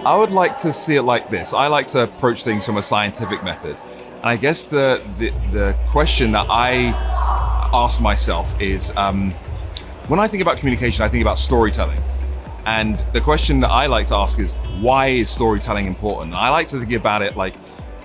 I would like to see it like this. I like to approach things from a scientific method. And I guess the question that I ask myself is, when I think about communication, I think about storytelling. And the question that I like to ask is, why is storytelling important? And I like to think about it like,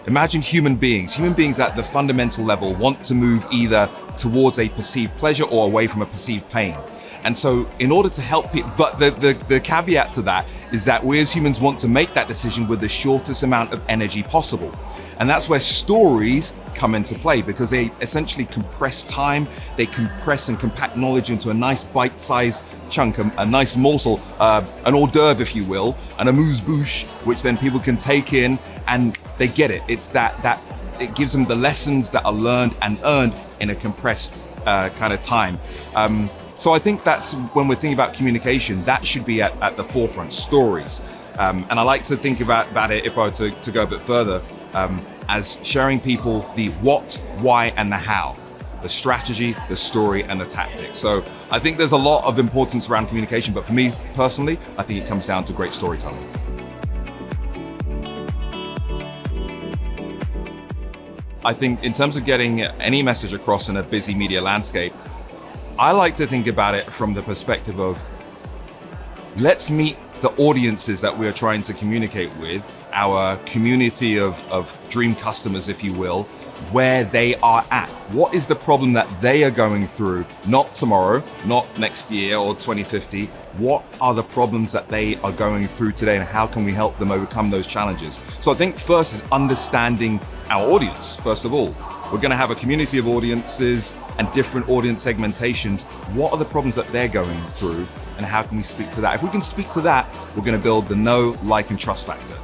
imagine human beings. Human beings at the fundamental level want to move either towards a perceived pleasure or away from a perceived pain. And so in order to help people, but the caveat to that is that we as humans want to make that decision with the shortest amount of energy possible. And that's where stories come into play, because they essentially compress time, they compress and compact knowledge into a nice bite-sized chunk, a nice morsel, an hors d'oeuvre, if you will, and amuse-bouche, which then people can take in and they get it. It's that it gives them the lessons that are learned and earned in a compressed kind of time. So I think that's when we're thinking about communication, that should be at the forefront, stories. And I like to think about it, if I were to go a bit further, as sharing people the what, why, and the how, the strategy, the story, and the tactics. So I think there's a lot of importance around communication, but for me personally, I think it comes down to great storytelling. I think in terms of getting any message across in a busy media landscape, I like to think about it from the perspective of, let's meet the audiences that we're trying to communicate with, our community of dream customers, if you will, where they are at. What is the problem that they are going through? Not tomorrow, not next year or 2050. What are the problems that they are going through today, and how can we help them overcome those challenges? So I think first is understanding our audience, first of all. We're going to have a community of audiences and different audience segmentations. What are the problems that they're going through, and how can we speak to that? If we can speak to that, we're going to build the know, like, and trust factor.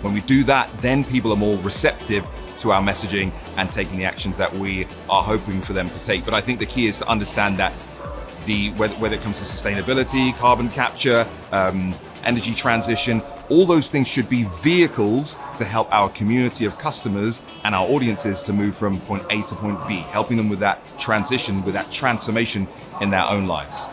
When we do that, then people are more receptive to our messaging and taking the actions that we are hoping for them to take. But I think the key is to understand that whether it comes to sustainability, carbon capture, energy transition, all those things should be vehicles to help our community of customers and our audiences to move from point A to point B, helping them with that transition, with that transformation in their own lives.